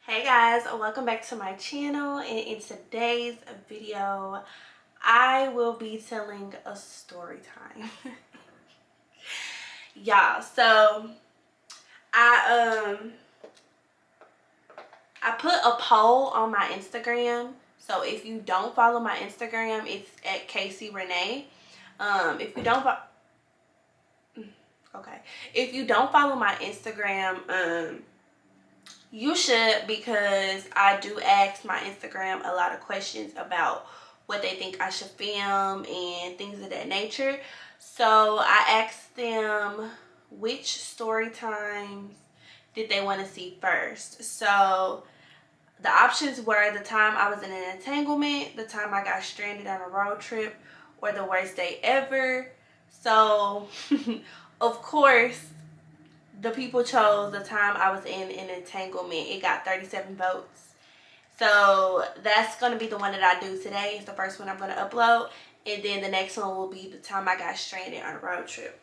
Hey guys, welcome back to my channel, and in today's video I will be telling a story time. Y'all, so I put a poll on my Instagram. So if you don't follow my Instagram, it's at Casey Renee. If you don't if you don't follow my Instagram, you should, because I do ask my Instagram a lot of questions about what they think I should film and things of that nature. So I asked them which story times did they want to see first. So the options were the time I was in an entanglement, the time I got stranded on a road trip, or the worst day ever. So of course the people chose the time I was in an entanglement. It got 37 votes. So that's going to be the one that I do today. It's the first one I'm going to upload. And then the next one will be the time I got stranded on a road trip.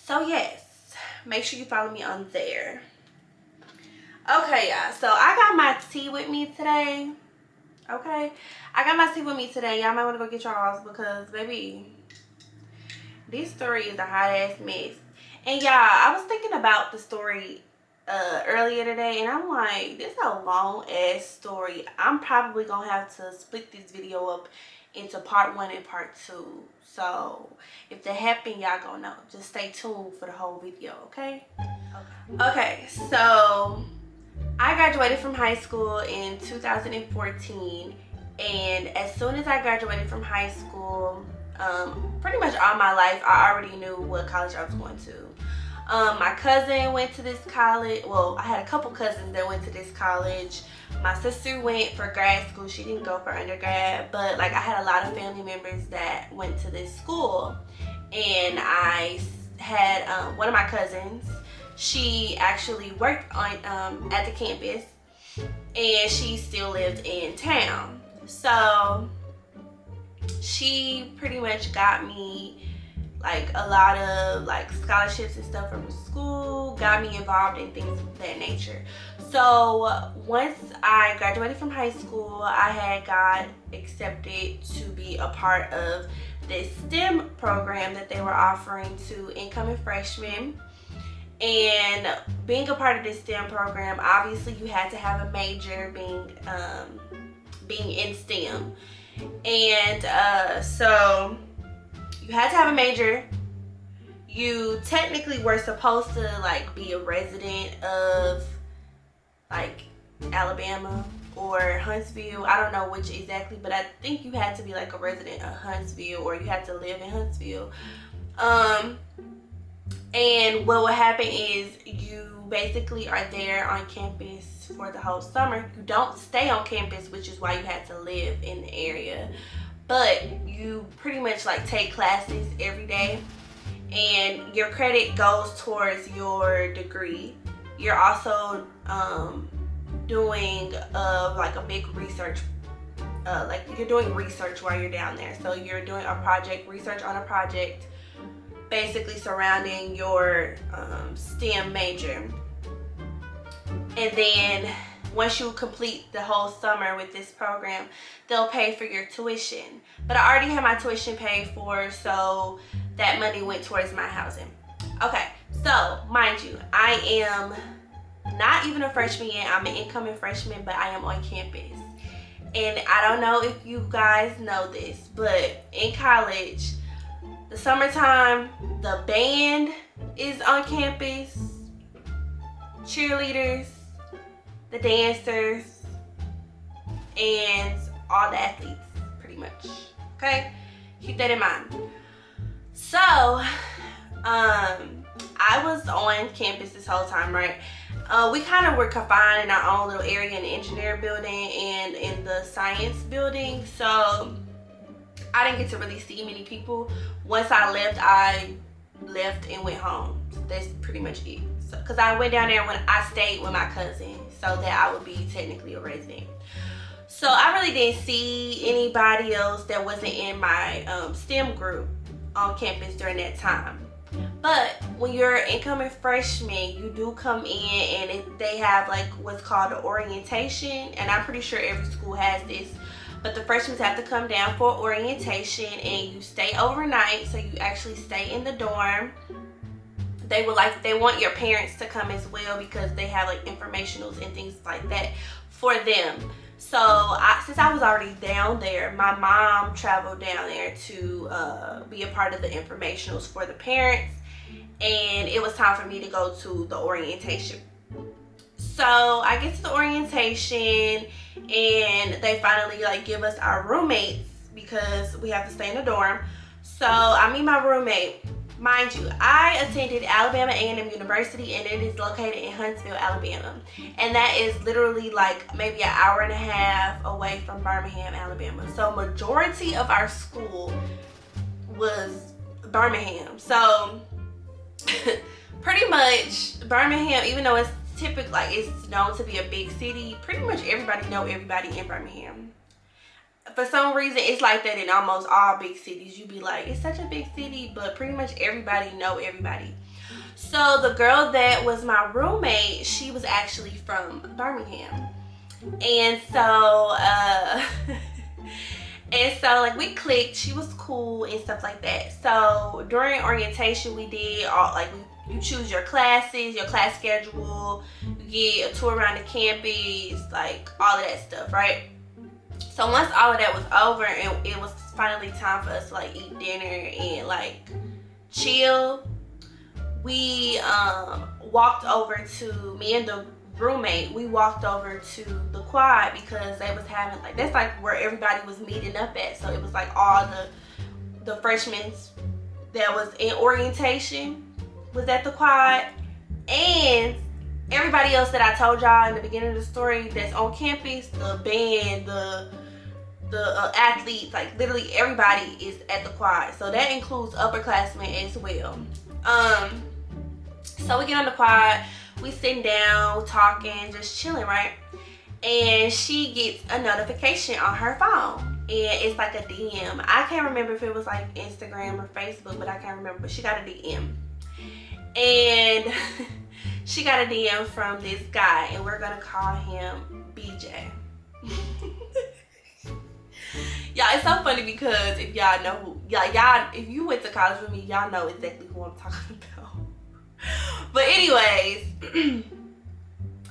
So yes, make sure you follow me on there. Okay, y'all. So I got my tea with me today. Okay. I got my tea with me today. Y'all might want to go get y'all's because, baby, this story is a hot ass mess. And y'all, I was thinking about the story earlier today, and I'm like, this is a long ass story. I'm probably gonna have to split this video up into part 1 and part 2. So if that happens, y'all gonna know. Just stay tuned for the whole video, okay? Okay, so I graduated from high school in 2014, and as soon as I graduated from high school, pretty much all my life I already knew what college I was going to. My cousin went to this college. Well, I had a couple cousins that went to this college. My sister went for grad school. She didn't go for undergrad, but like I had a lot of family members that went to this school. And I had one of my cousins. She actually worked on at the campus, and she still lived in town. So she pretty much got me like a lot of like scholarships and stuff from the school, got me involved in things of that nature. So once I graduated from high school, I had got accepted to be a part of this STEM program that they were offering to incoming freshmen. And being a part of this STEM program, obviously you had to have a major being in STEM. And so you had to have a major. You technically were supposed to like be a resident of like Alabama or Huntsville. I don't know which exactly, but I think you had to be like a resident of Huntsville, or you had to live in Huntsville. And what would happen is you basically are there on campus for the whole summer. You don't stay on campus, which is why you had to live in the area. But you pretty much like take classes every day, and your credit goes towards your degree. You're also doing like a big research, like you're doing research while you're down there. So you're doing a project, research on a project, basically surrounding your STEM major. And then once you complete the whole summer with this program, they'll pay for your tuition. But I already had my tuition paid for, so that money went towards my housing. Okay, so mind you, I am not even a freshman yet. I'm an incoming freshman, but I am on campus. And I don't know if you guys know this, but in college, the summertime, the band is on campus, cheerleaders, the dancers, and all the athletes, pretty much. Okay, keep that in mind. So I was on campus this whole time, right? We kind of were confined in our own little area in the engineering building and in the science building, so I didn't get to really see many people. Once I left and went home. That's pretty much it. So, because I went down there when I stayed with my cousin, so that I would be technically a resident. So I really didn't see anybody else that wasn't in my STEM group on campus during that time. But when you're incoming freshman, you do come in and they have like what's called an orientation, and I'm pretty sure every school has this. But the freshmen have to come down for orientation, and you stay overnight, so you actually stay in the dorm. They want your parents to come as well because they have like informationals and things like that for them. So since I was already down there, my mom traveled down there to be a part of the informationals for the parents, and it was time for me to go to the orientation. So I get to the orientation, and they finally like give us our roommates because we have to stay in the dorm. So I meet my roommate. Mind you, I attended Alabama A&M University, and it is located in Huntsville, Alabama. And that is literally like maybe an hour and a half away from Birmingham, Alabama. So majority of our school was Birmingham. So pretty much Birmingham, even though it's typically like it's known to be a big city, pretty much everybody know everybody in Birmingham. For some reason, it's like that in almost all big cities. You be like, it's such a big city, but pretty much everybody know everybody. So the girl that was my roommate, she was actually from Birmingham. And so like we clicked. She was cool and stuff like that. So during orientation, we did all like you choose your classes, your class schedule, you get a tour around the campus, like all of that stuff, right? So once all of that was over and it was finally time for us to like eat dinner and like chill, we walked over to, me and the roommate, we walked over to the quad because they was having like, that's like where everybody was meeting up at. So it was like all the freshmen that was in orientation was at the quad, and everybody else that I told y'all in the beginning of the story that's on campus, the band, the athletes, like literally everybody is at the quad. So that includes upperclassmen as well. So we get on the quad, we sitting down, talking, just chilling, right? And she gets a notification on her phone, and it's like a DM. I can't remember if it was like Instagram or Facebook, but I can't remember. But she got a DM, and she got a DM from this guy, and we're gonna call him BJ. Y'all, it's so funny because if y'all know who, y'all, if you went to college with me, y'all know exactly who I'm talking about. But anyways,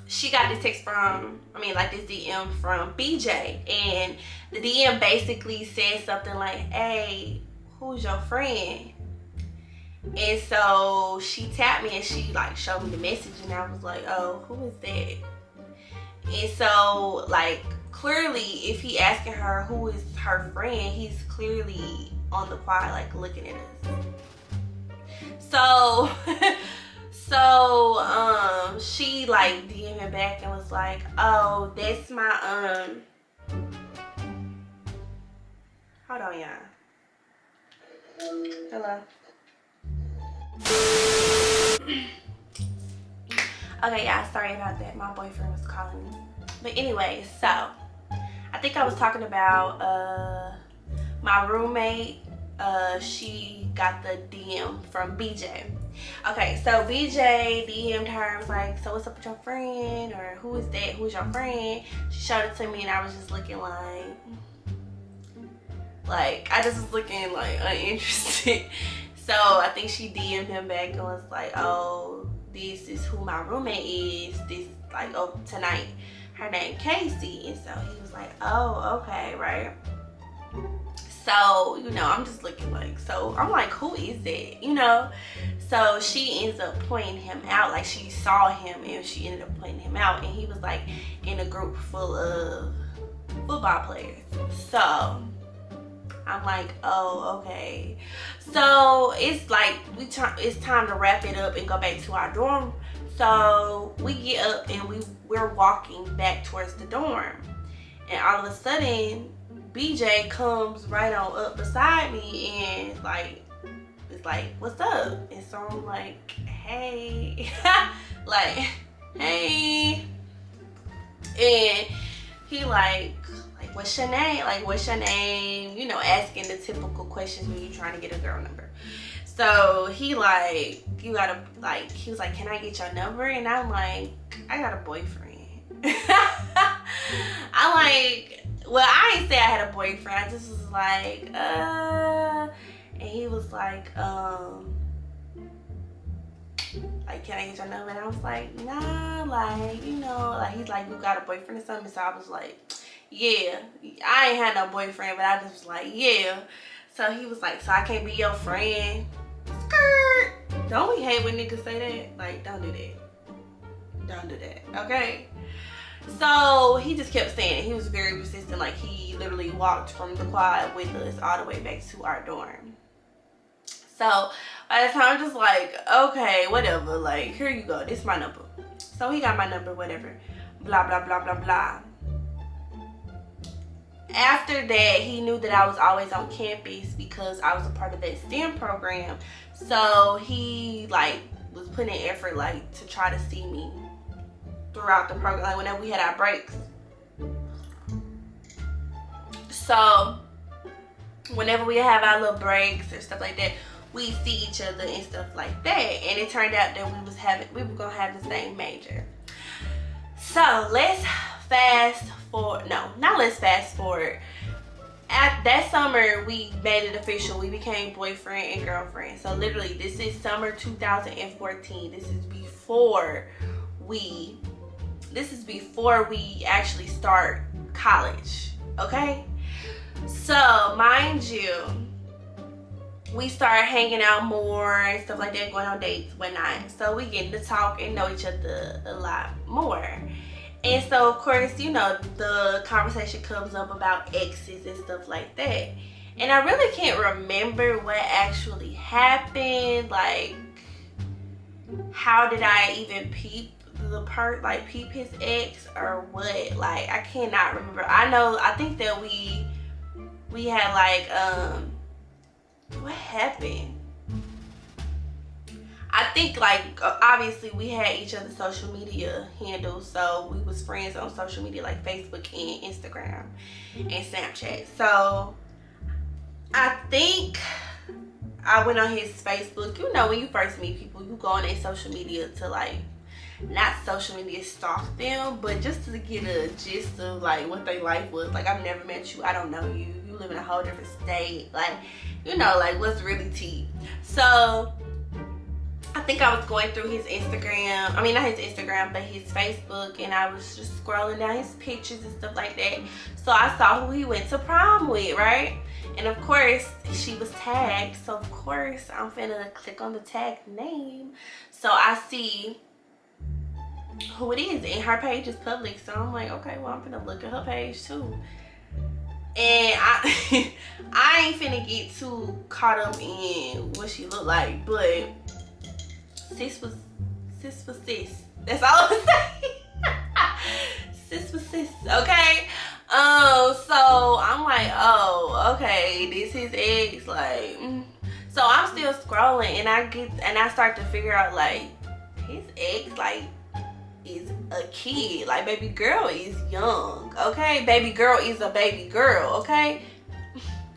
she got this text from, this DM from BJ, and the DM basically said something like, hey, who's your friend? And so she tapped me and she like showed me the message, and I was like, oh, who is that? And so like clearly if he asking her who is her friend, he's clearly on the quad like looking at us. So she like DM'd him back and was like, oh, that's my hold on, y'all. Hello. Okay, yeah, sorry about that. My boyfriend was calling me. But anyway, so I think I was talking about my roommate. She got the DM from BJ. Okay, so BJ DM'd her and was like, so what's up with your friend? Or who is that? Who's your friend? She showed it to me and I was just looking like I just was looking like uninterested. So I think she DM'd him back and was like, oh, this is who my roommate is. This, like, oh, tonight. Her name Casey. And so he was like, oh, okay, right? So, I'm just looking like, so I'm like, who is that? So she ends up pointing him out. Like, she saw him and she ended up pointing him out. And he was like in a group full of football players. So I'm like, oh, okay. So it's like it's time to wrap it up and go back to our dorm. So we get up and we're walking back towards the dorm, and all of a sudden BJ comes right on up beside me and it's like, what's up? And so I'm like, hey. like, hey. And he like, what's your name? Like, what's your name? Asking the typical questions when you're trying to get a girl number. So he like, you gotta like, he was like, can I get your number? And I'm like, I got a boyfriend. I'm like, well, I ain't say I had a boyfriend. I just was like, and he was like, can I get your number? And I was like, nah, like, you know, like, he's like, you got a boyfriend or something? So I was like, yeah. I ain't had no boyfriend, but I just was like, yeah. So he was like, so I can't be your friend? Skirt. Don't we hate when niggas say that? Like, don't do that. Don't do that, okay? So he just kept saying it. He was very persistent. Like, he literally walked from the quad with us all the way back to our dorm. So by the time I'm just like, okay, whatever. Like, here you go. This is my number. So he got my number, whatever. Blah, blah, blah, blah, blah. After that, he knew that I was always on campus because I was a part of that STEM program. So he, like, was putting in effort, like, to try to see me throughout the program, like whenever we had our breaks. So whenever we have our little breaks or stuff like that, we see each other and stuff like that. And it turned out that we were gonna have the same major. So let's fast forward. No, not let's fast forward. At that summer, we made it official. We became boyfriend and girlfriend. So literally, this is summer 2014. This is before we actually start college, okay? So mind you, we started hanging out more and stuff like that, going on dates, whatnot. So we getting to talk and know each other a lot more. And so of course, you know, the conversation comes up about exes and stuff like that. And I really can't remember what actually happened. Like, how did I even peep peep his ex or what? Like, I cannot remember. I think that we had like, what happened? I think, like, obviously we had each other's social media handles, so we was friends on social media like Facebook and Instagram and Snapchat. So I think I went on his Facebook. You know, when you first meet people, you go on their social media to, like, not social media stalk them, but just to get a gist of like what their life was. Like, I've never met you, I don't know you, you live in a whole different state, like, you know, like, what's really tea. So I think I was going through his Instagram, I mean, not his Instagram, but his Facebook, and I was just scrolling down his pictures and stuff like that. So I saw who he went to prom with, right? And of course, she was tagged, so of course I'm finna click on the tag name. So I see who it is, and her page is public. So I'm like, okay, well, I'm finna look at her page too. And I ain't finna get too caught up in what she looked like, but sis was sis. That's all I'm saying. Sis was sis, okay? So I'm like, oh, okay, this is ex, like, so I'm still scrolling, and I start to figure out, like, his ex, like, is a kid. Like, baby girl is young, okay? Baby girl is a baby girl, okay?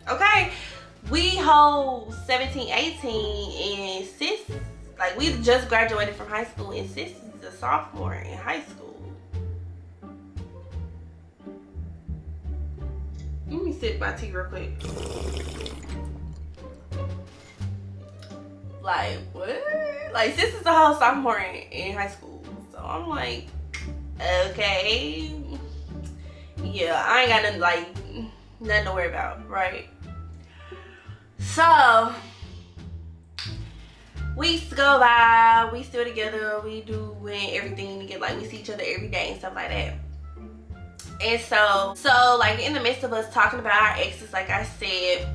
Okay? We hold 17, 18, and sis, like, we just graduated from high school, and sis is a sophomore in high school. Let me sip my tea real quick. Like, what? Like, sis is a whole sophomore in high school. So I'm like, okay. Yeah, I ain't got nothing to worry about, right? So weeks go by, we still together, we doing everything together, like, we see each other every day and stuff like that. And so like, in the midst of us talking about our exes, like I said,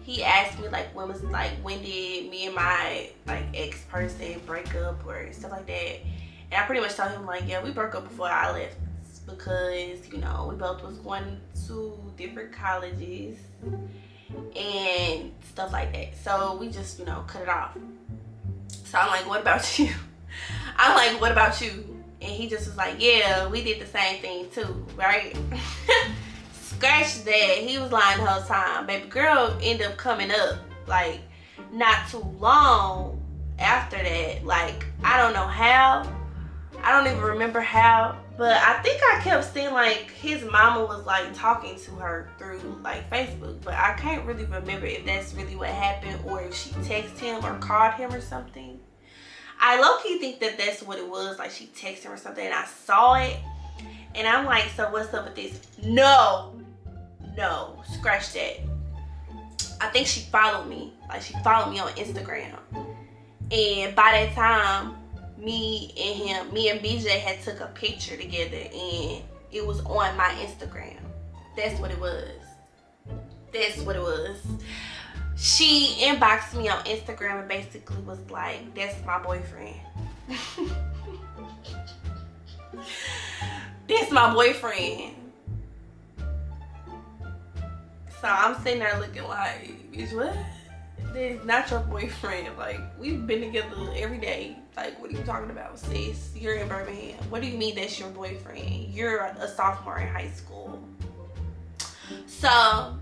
he asked me, like, when did me and my, like, ex person break up or stuff like that. And I pretty much told him, like, yeah, we broke up before I left, because, you know, we both was going to different colleges and stuff like that. So we just, you know, cut it off. So I'm like, what about you? I'm like, what about you? And he just was like, yeah, we did the same thing too, right? Scratch that. He was lying the whole time. Baby girl ended up coming up. Like, not too long after that. Like, I don't know how. I don't even remember how. But I think I kept seeing like his mama was like talking to her through like Facebook. But I can't really remember if that's really what happened or if she texted him or called him or something. I low-key think that that's what it was. Like, she texted him or something and I saw it. And I'm like, so what's up with this? No, scratch that. I think she followed me. Like, she followed me on Instagram. And by that time, me and BJ had took a picture together and it was on my Instagram. That's what it was. She inboxed me on Instagram and basically was like, that's my boyfriend. That's my boyfriend. So I'm sitting there looking like, bitch, what? That is not your boyfriend. Like, we've been together every day. Like, what are you talking about, sis? You're in Birmingham. What do you mean that's your boyfriend? You're a sophomore in high school. So,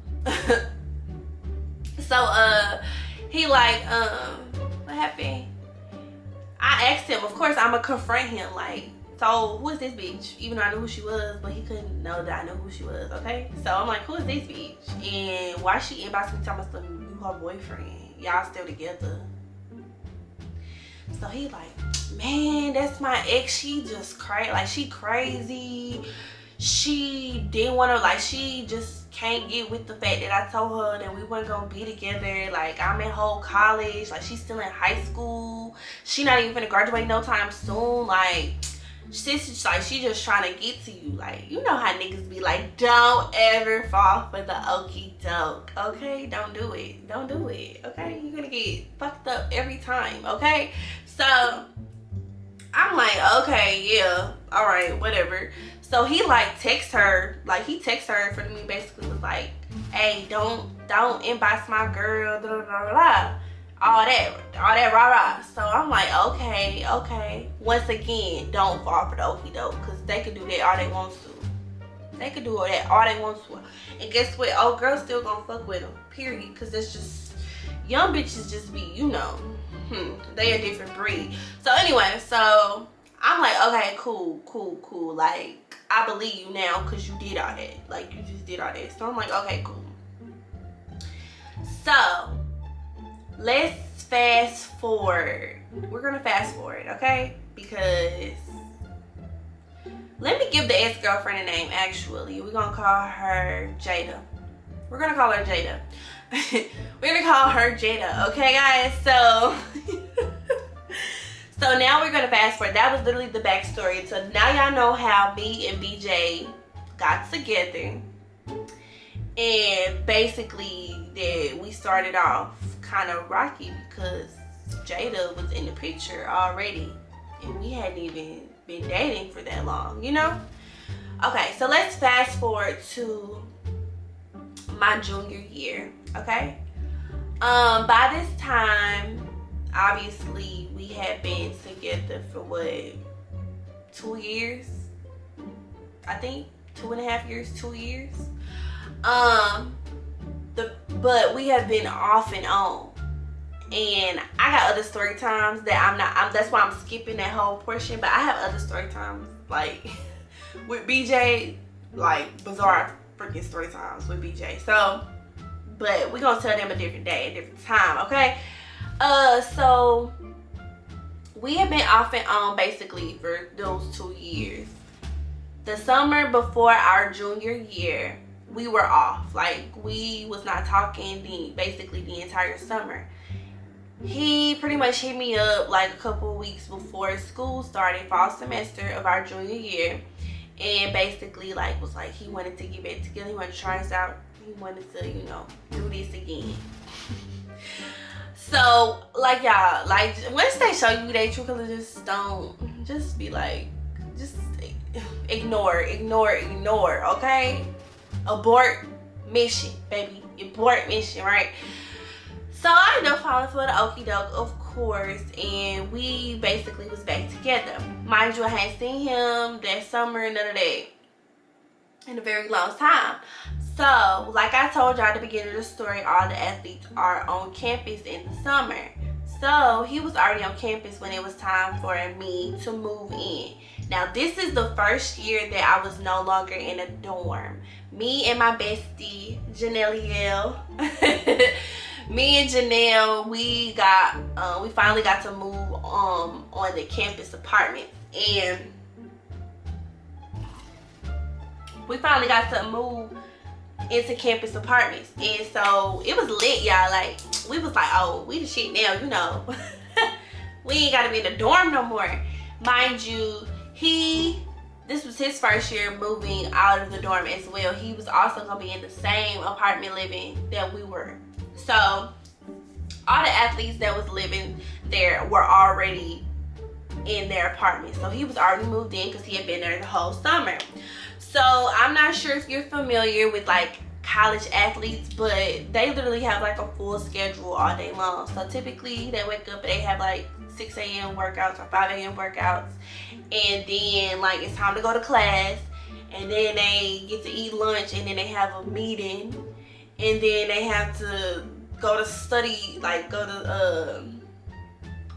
he like, what happened? I asked him, of course, I'm gonna confront him, like, so who is this bitch? Even though I knew who she was, but he couldn't know that I knew who she was, okay? So I'm like, who is this bitch? And why she inboxed me telling us you her boyfriend? Y'all still together? So he like, man, that's my ex. She just crazy. Like, she crazy. She didn't want to, like, she just can't get with the fact that I told her that we weren't gonna be together. Like, I'm in whole college. Like, she's still in high school. She not even gonna graduate no time soon. Like, sis, like, she just trying to get to you. Like, you know how niggas be like, don't ever fall for the okie doke, okay? Don't do it, okay? You're gonna get fucked up every time, okay? So I'm like, okay, yeah, all right, whatever. So he like text her, like he texted her in front of me, basically was like, hey, don't inbox my girl, blah, blah, blah, blah. All that rah-rah. So I'm like, okay. Once again, don't fall for the okie doke, because they can do that all they want to. They can do that all they want to. And guess what? Old girls still gonna fuck with them, period. Because it's just, young bitches just be, you know, they a different breed. So anyway, so I'm like, okay, cool. Like, I believe you now because you did all that. Like, you just did all that. So I'm like, okay, cool. So let's fast forward. We're gonna fast forward, okay? Because let me give the ex-girlfriend a name, actually. We're gonna call her Jada. We're gonna call her Jada. We're gonna call her Jada, okay, guys? So so now we're gonna fast forward. That was literally the backstory. So now y'all know how me and BJ got together. And basically that we started off kind of rocky because Jada was in the picture already and we hadn't even been dating for that long, you know? Okay, so let's fast forward to my junior year, okay? By this time, obviously we had been together for what, 2 years? I think 2.5 years, 2 years. But we have been off and on, and I got other story times that that's why I'm skipping that whole portion. But I have other story times like with BJ, like bizarre freaking story times with BJ. So, but we're gonna tell them a different day, a different time, okay? So we have been off and on basically for those 2 years. The summer before our junior year, we were off. Like, we was not talking basically the entire summer. He pretty much hit me up like a couple weeks before school started, fall semester of our junior year, and basically like was like he wanted to get back together. He wanted to try us out. He wanted to, you know, do this again. So like, y'all, like, once they show you their true colors, just be like, just ignore, okay? Abort mission, baby. Abort mission, right? So I ended up falling for the okie doke, of course, and we basically was back together. Mind you, I hadn't seen him that summer, none of that, in a very long time. So, like I told y'all at the beginning of the story, all the athletes are on campus in the summer. So, he was already on campus when it was time for me to move in. Now, this is the first year that I was no longer in a dorm. Me and my bestie, Janelle, me and Janelle, we finally got to move on the campus apartment. And we finally got to move into campus apartments, and so it was lit, y'all. Like, we was like, oh, we the shit now, you know. We ain't gotta be in the dorm no more. Mind you, this was his first year moving out of the dorm as well. He was also gonna be in the same apartment living that we were. So all the athletes that was living there were already in their apartment. So he was already moved in because he had been there the whole summer. So I'm not sure if you're familiar with like college athletes, but they literally have like a full schedule all day long. So typically they wake up and they have like 6 a.m. workouts or 5 a.m. workouts, and then like it's time to go to class, and then they get to eat lunch, and then they have a meeting, and then they have to go to study, like go to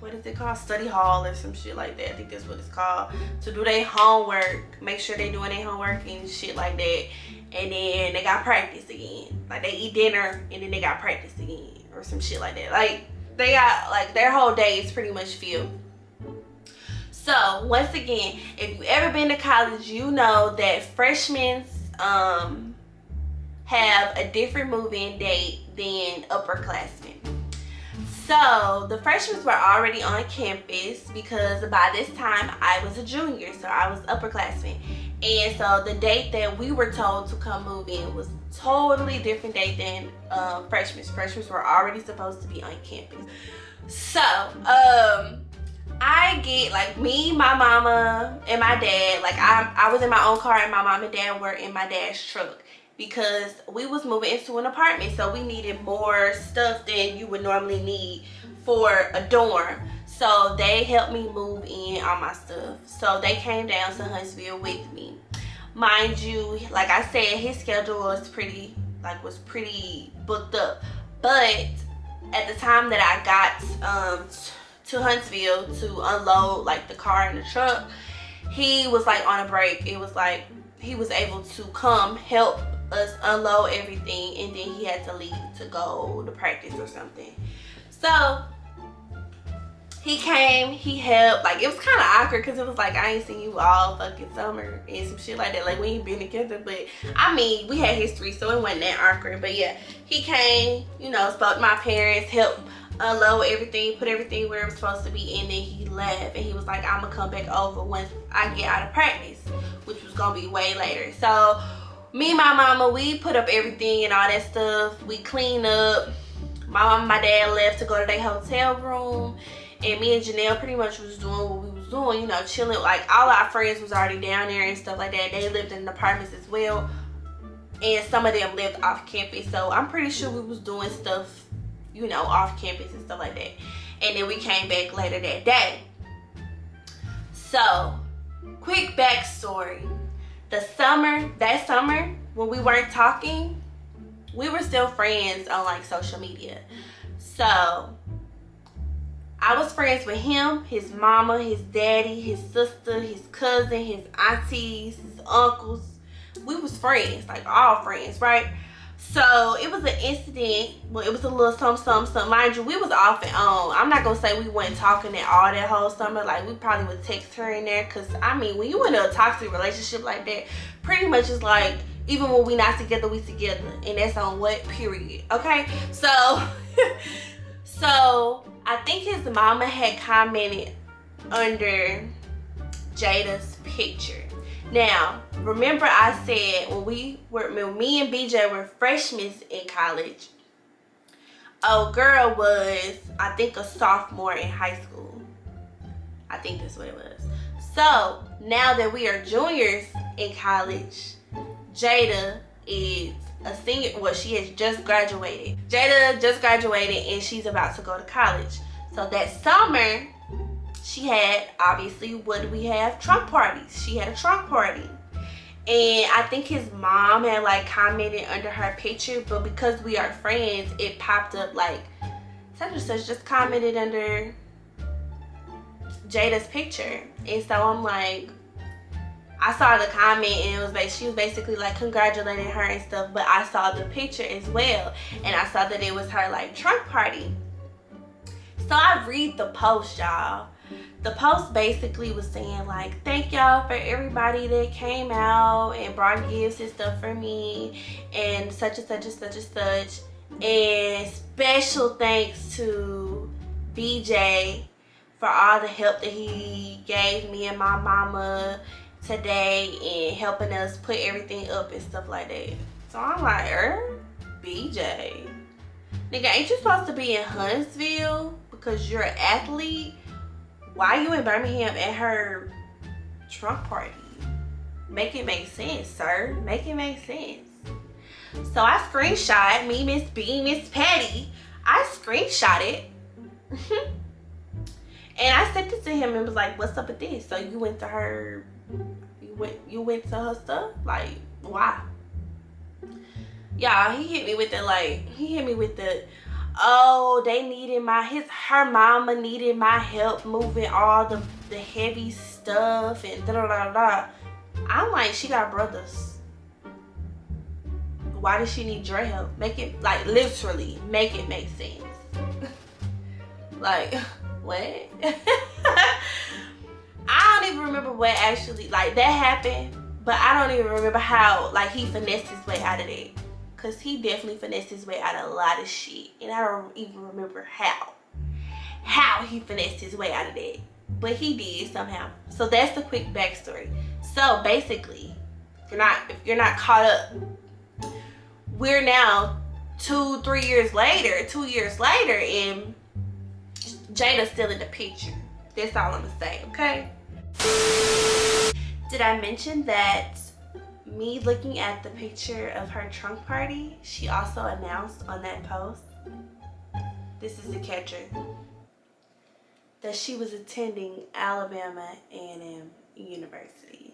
what is it called, study hall or some shit like that. I think that's what it's called, to do their homework, make sure they doing their homework and shit like that. And then they got practice again. Like, they eat dinner and then they got practice again or some shit like that. Like, they got, like, their whole day is pretty much filled. So once again, if you ever been to college, you know that freshmen have a different move-in date than upperclassmen. So the freshmen were already on campus because by this time I was a junior, so I was upperclassman. And so the date that we were told to come move in was totally different date than freshmen. Freshmen were already supposed to be on campus. So I get, like, me, my mama, and my dad, like I was in my own car and my mom and dad were in my dad's truck, because we was moving into an apartment, so we needed more stuff than you would normally need for a dorm. So they helped me move in all my stuff. So they came down to Huntsville with me. Mind you, like I said, his schedule was pretty booked up. But at the time that I got to Huntsville to unload like the car and the truck, he was like on a break. It was like he was able to come help us unload everything, and then he had to leave to go to practice or something. So he came, he helped. Like, it was kind of awkward because it was like, I ain't seen you all fucking summer and some shit like that. Like, we ain't been together, but I mean, we had history, so it wasn't that awkward. But yeah, he came, you know, spoke to my parents, helped unload everything, put everything where it was supposed to be, and then he left. And he was like, I'm gonna come back over once I get out of practice, which was gonna be way later. So me and my mama, we put up everything and all that stuff. We cleaned up. My mom and my dad left to go to their hotel room. And me and Janelle pretty much was doing what we was doing, you know, chilling. Like, all our friends was already down there and stuff like that. They lived in apartments as well. And some of them lived off campus. So I'm pretty sure we was doing stuff, you know, off campus and stuff like that. And then we came back later that day. So, quick backstory. That summer, when we weren't talking, we were still friends on like social media. So I was friends with him, his mama, his daddy, his sister, his cousin, his aunties, his uncles. We was friends, like all friends, right? So it was an incident. Well, it was a little something. Mind you, we was off and on. I'm not gonna say we weren't talking at all that whole summer. Like, we probably would text her in there, because I mean, when you in a toxic relationship like that, pretty much it's like, even when we not together, we together, and that's on what period. Okay, so so I think his mama had commented under Jada's picture. Now, remember I said when me and BJ were freshmen in college, old girl was, I think, a sophomore in high school. I think that's what it was. So now that we are juniors in college, Jada is a senior. Well, she has just graduated. Jada just graduated and she's about to go to college. So that summer, she had, obviously, what do we have? Trunk parties. She had a trunk party. And I think his mom had like commented under her picture, but because we are friends, it popped up like such and such just commented under Jada's picture. And so I'm like, I saw the comment and it was like she was basically like congratulating her and stuff, but I saw the picture as well, and I saw that it was her like trunk party. So I read the post, y'all. The post basically was saying like, thank y'all for everybody that came out and brought gifts and stuff for me, and such and such and such and such, and special thanks to BJ for all the help that he gave me and my mama today and helping us put everything up and stuff like that. So I'm like, BJ, nigga, ain't you supposed to be in Huntsville because you're an athlete? Why you in Birmingham at her trunk party? Make it make sense, sir. Make it make sense. So I screenshot, me, Miss B, Miss Patty, I screenshot it. And I sent it to him and was like, what's up with this? So you went to her, you went to her stuff? Like, why? Y'all, he hit me with the, oh, they needed her mama needed my help moving all the heavy stuff and da da da da. I'm like, she got brothers. Why does she need your help? Make it, like, literally, make it make sense. Like, what? I don't even remember what actually, like, that happened, but I don't even remember how, like, he finessed his way out of that. Because he definitely finessed his way out of a lot of shit. And I don't even remember how he finessed his way out of that. But he did somehow. So that's the quick backstory. So basically, if you're not caught up, we're now 2 years later, and Jada's still in the picture. That's all I'm gonna say, okay? Did I mention that me looking at the picture of her trunk party, she also announced on that post, this is the catcher, that she was attending Alabama A&M University.